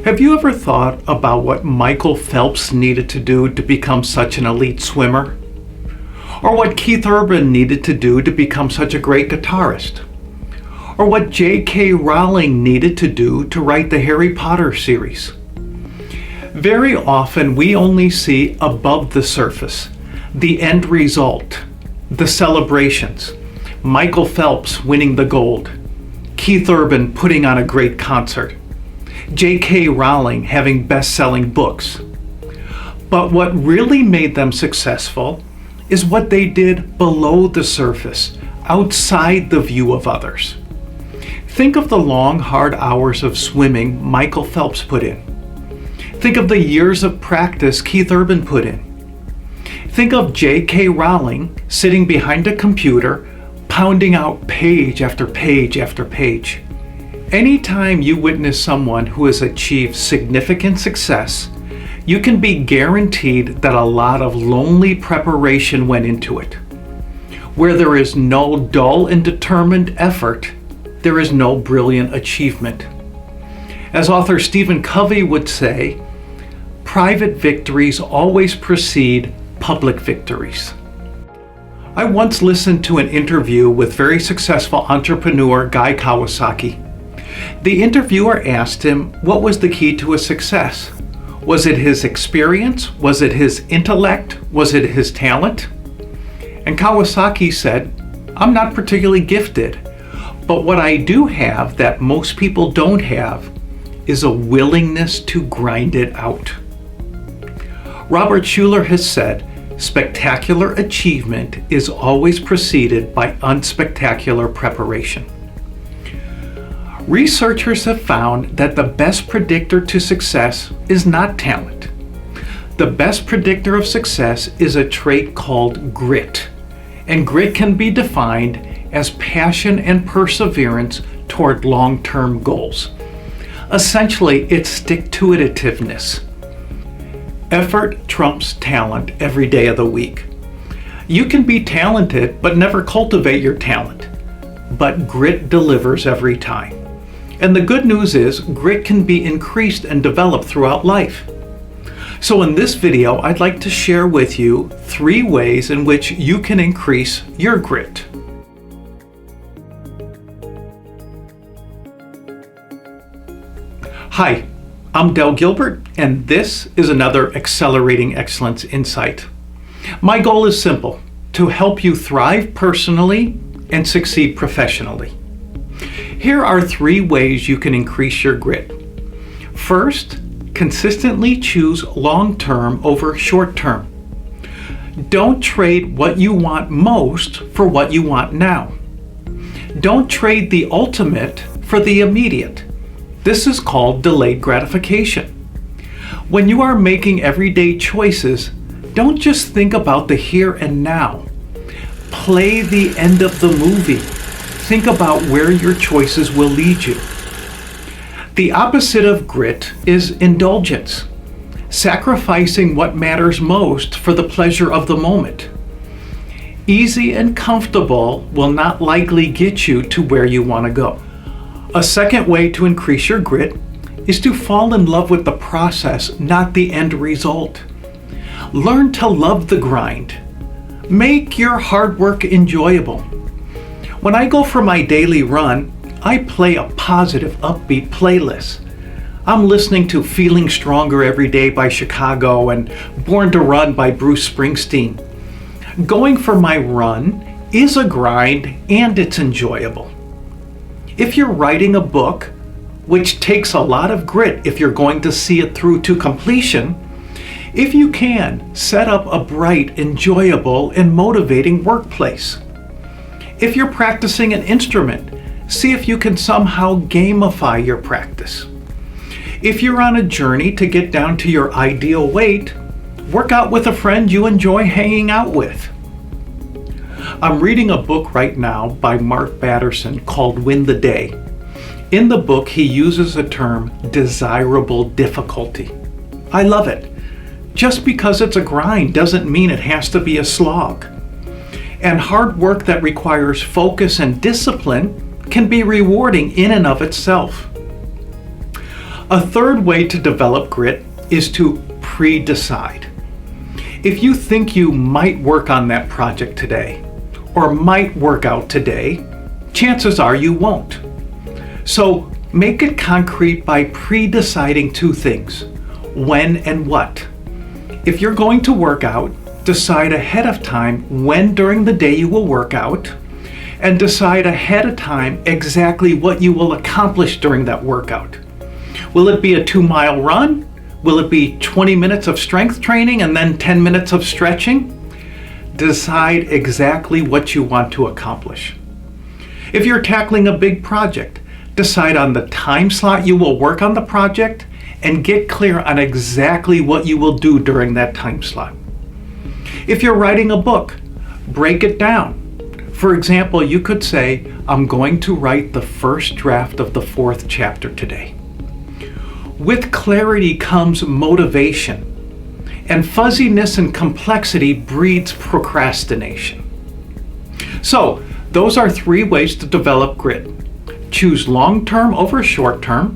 Have you ever thought about what Michael Phelps needed to do to become such an elite swimmer? Or what Keith Urban needed to do to become such a great guitarist? Or what J.K. Rowling needed to do to write the Harry Potter series? Very often we only see above the surface, the end result, the celebrations, Michael Phelps winning the gold, Keith Urban putting on a great concert, J.K. Rowling having best-selling books. But what really made them successful is what they did below the surface, outside the view of others. Think of the long, hard hours of swimming Michael Phelps put in. Think of the years of practice Keith Urban put in. Think of J.K. Rowling sitting behind a computer, pounding out page after page after page. Anytime you witness someone who has achieved significant success, you can be guaranteed that a lot of lonely preparation went into it. Where there is no dull and determined effort, there is no brilliant achievement. As author Stephen Covey would say, private victories always precede public victories. I once listened to an interview with very successful entrepreneur Guy Kawasaki. The interviewer asked him what was the key to his success. Was it his experience? Was it his intellect? Was it his talent? And Kawasaki said, "I'm not particularly gifted, but what I do have that most people don't have is a willingness to grind it out." Robert Schuller has said, "Spectacular achievement is always preceded by unspectacular preparation." Researchers have found that the best predictor to success is not talent. The best predictor of success is a trait called grit, and grit can be defined as passion and perseverance toward long-term goals. Essentially, it's stick-to-itiveness. Effort trumps talent every day of the week. You can be talented but never cultivate your talent, but grit delivers every time. And the good news is, grit can be increased and developed throughout life. So in this video, I'd like to share with you 3 ways in which you can increase your grit. Hi, I'm Del Gilbert, and this is another Accelerating Excellence Insight. My goal is simple: to help you thrive personally and succeed professionally. Here are 3 ways you can increase your grit. First, consistently choose long-term over short-term. Don't trade what you want most for what you want now. Don't trade the ultimate for the immediate. This is called delayed gratification. When you are making everyday choices, don't just think about the here and now. Play the end of the movie. Think about where your choices will lead you. The opposite of grit is indulgence, sacrificing what matters most for the pleasure of the moment. Easy and comfortable will not likely get you to where you want to go. A second way to increase your grit is to fall in love with the process, not the end result. Learn to love the grind. Make your hard work enjoyable. When I go for my daily run, I play a positive, upbeat playlist. I'm listening to Feeling Stronger Every Day by Chicago and Born to Run by Bruce Springsteen. Going for my run is a grind and it's enjoyable. If you're writing a book, which takes a lot of grit if you're going to see it through to completion, if you can, set up a bright, enjoyable, and motivating workplace. If you're practicing an instrument, see if you can somehow gamify your practice. If you're on a journey to get down to your ideal weight, work out with a friend you enjoy hanging out with. I'm reading a book right now by Mark Batterson called Win the Day. In the book, he uses the term desirable difficulty. I love it. Just because it's a grind doesn't mean it has to be a slog. And hard work that requires focus and discipline can be rewarding in and of itself. A third way to develop grit is to pre-decide. If you think you might work on that project today, or might work out today, chances are you won't. So make it concrete by pre-deciding two things: when and what. If you're going to work out, decide ahead of time when during the day you will work out, and decide ahead of time exactly what you will accomplish during that workout. Will it be a 2-mile run? Will it be 20 minutes of strength training and then 10 minutes of stretching? Decide exactly what you want to accomplish. If you're tackling a big project, decide on the time slot you will work on the project and get clear on exactly what you will do during that time slot. If you're writing a book, break it down. For example, you could say, I'm going to write the first draft of the 4th chapter today. With clarity comes motivation, and fuzziness and complexity breeds procrastination. So, those are 3 ways to develop grit. Choose long-term over short-term,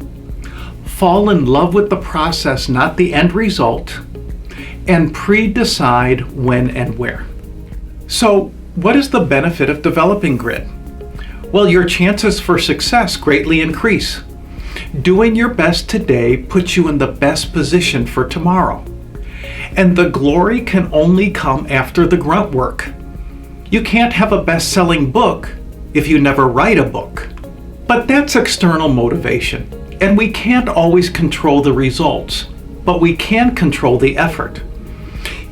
fall in love with the process, not the end result, and pre-decide when and where. So, what is the benefit of developing grit? Well, your chances for success greatly increase. Doing your best today puts you in the best position for tomorrow. And the glory can only come after the grunt work. You can't have a best-selling book if you never write a book. But that's external motivation, and we can't always control the results, but we can control the effort.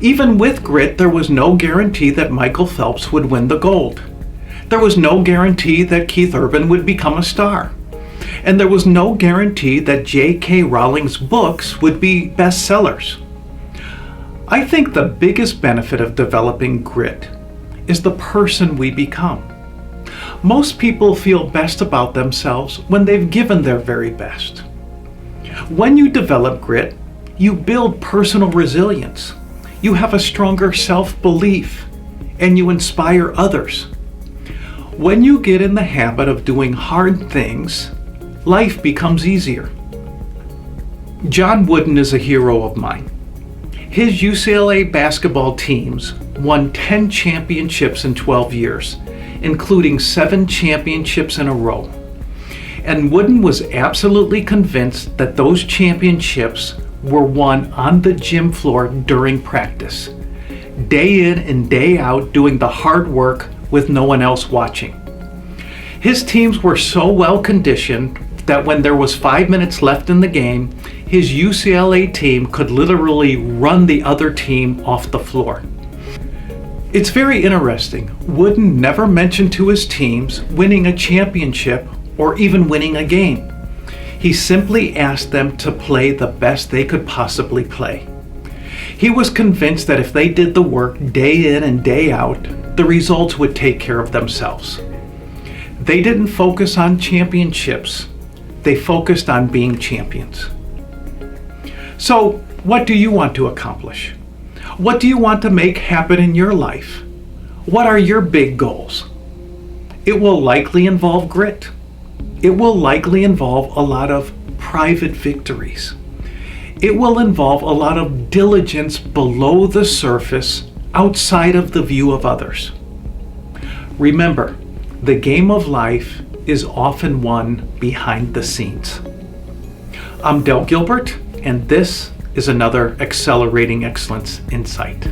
Even with grit, there was no guarantee that Michael Phelps would win the gold. There was no guarantee that Keith Urban would become a star. And there was no guarantee that J.K. Rowling's books would be bestsellers. I think the biggest benefit of developing grit is the person we become. Most people feel best about themselves when they've given their very best. When you develop grit, you build personal resilience. You have a stronger self-belief, and you inspire others. When you get in the habit of doing hard things, life becomes easier. John Wooden is a hero of mine. His UCLA basketball teams won 10 championships in 12 years, including 7 championships in a row. And Wooden was absolutely convinced that those championships were won on the gym floor during practice, day in and day out doing the hard work with no one else watching. His teams were so well conditioned that when there was 5 minutes left in the game, his UCLA team could literally run the other team off the floor. It's very interesting. Wooden never mentioned to his teams winning a championship or even winning a game. He simply asked them to play the best they could possibly play. He was convinced that if they did the work day in and day out, the results would take care of themselves. They didn't focus on championships. They focused on being champions. So, what do you want to accomplish? What do you want to make happen in your life? What are your big goals? It will likely involve grit. It will likely involve a lot of private victories. It will involve a lot of diligence below the surface, outside of the view of others. Remember, the game of life is often won behind the scenes. I'm Del Gilbert, and this is another Accelerating Excellence Insight.